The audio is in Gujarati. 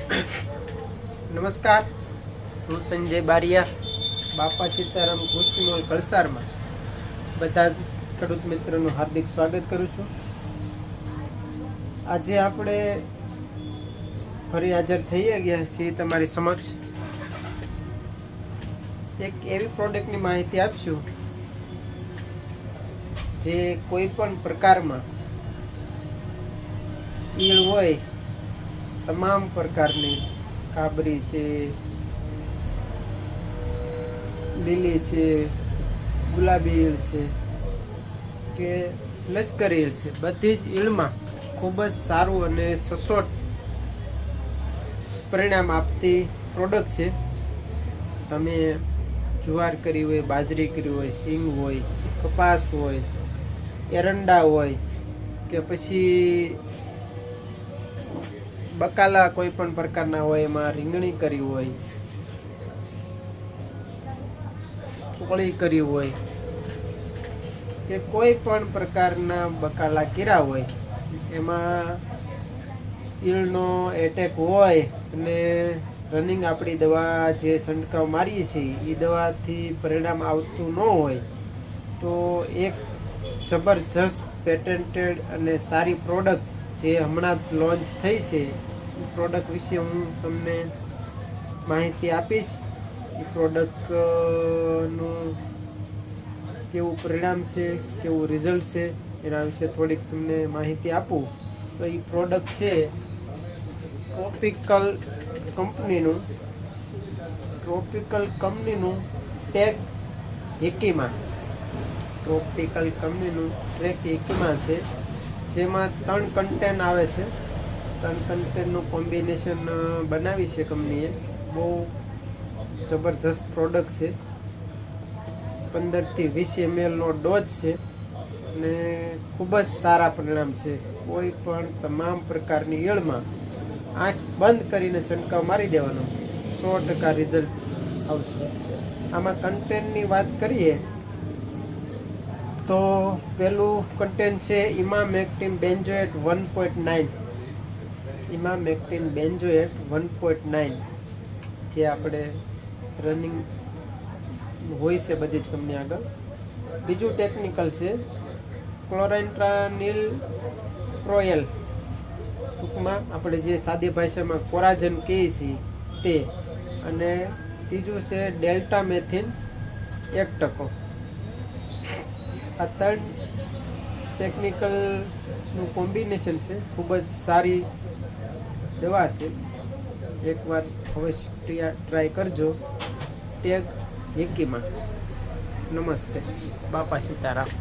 નમસ્કાર, હું સંજય બારિયા, બાપા સીતારામ કૃષિ મોલ કળસારમાં બધા જ ખેડૂત મિત્રોનું હાર્દિક સ્વાગત કરું છું. આજે આપણે ફરી હાજર થઈ ગયા છીએ તમારી સમક્ષ એક એવી પ્રોડક્ટની માહિતી આપશું જે કોઈ પણ પ્રકારમાં ઈયળ હોય, તમામ પ્રકારની કાબરી છે, લીલી છે, ગુલાબી ઈળ છે કે લશ્કરી ઈળ છે, બધી જ ઈળમાં ખૂબ જ સારું અને સચોટ પરિણામ આપતી પ્રોડક્ટ છે. તમે જુવાર કરી હોય, બાજરી કરી હોય, સિંગ હોય, કપાસ હોય, એરંડા હોય કે પછી બકાલા કોઈ પણ પ્રકારના હોય, એમાં રીંગણી કરી હોય, ચોળી કરી હોય કે કોઈ પણ પ્રકારના બકાલા કર્યા હોય, એમાં ઈળનો એટેક હોય અને રનિંગ આપણી દવા જે છંટકાવ મારીએ છીએ એ દવાથી પરિણામ આવતું ન હોય તો એક જબરજસ્ત પેટેન્ટેડ અને સારી પ્રોડક્ટ જે હમણાં જ લોન્ચ થઈ છે એ પ્રોડક્ટ વિશે હું તમને માહિતી આપીશ. એ પ્રોડક્ટનું કેવું પરિણામ છે, કેવું રિઝલ્ટ છે, એના વિશે થોડીક તમને માહિતી આપું તો એ પ્રોડક્ટ છે ટ્રોપિકલ કંપનીનું ટેક હિકીમા. ટ્રોપિકલ કંપનીનું ટ્રેક હિકીમા છે, જેમાં 3 કન્ટેન્ટ આવે છે. 3 કન્ટેન્ટનું કોમ્બિનેશન બનાવી છે કંપનીએ. બહુ જબરજસ્ત પ્રોડક્ટ છે. 15 થી 20 ml નો ડોઝ છે અને ખૂબ જ સારા પરિણામ છે. કોઈ પણ તમામ પ્રકારની ઈયળમાં આંખ બંધ કરીને છંટકાવ મારી દેવાનો, 100% રિઝલ્ટ આવશે. આમાં કન્ટેન્ટની વાત કરીએ તો પેલું કન્ટેન્ટ છે ઇમામેક્ટિન બેન્ઝોએટ 1.9. ઇમામેક્ટિન બેન્ઝોએટ 1.9 જે આપણે રનિંગ હોય છે બધી જ કંપની આગળ. બીજું ટેકનિકલ છે ક્લોરેન્ટ્રાનિલ પ્રોએલ, ટૂંકમાં આપણે જે સાદી ભાષામાં કોરાજન કહીએ છીએ તે. અને ત્રીજું છે ડેલ્ટા મેથિન 1%. આ 3 ટેકનિકલનું કોમ્બિનેશન છે. ખૂબ જ સારી દવા છે, એકવાર અવશ્ય ટ્રાય કરજો. ટેગ હિકીમા. નમસ્તે, બાપા સીતારામ.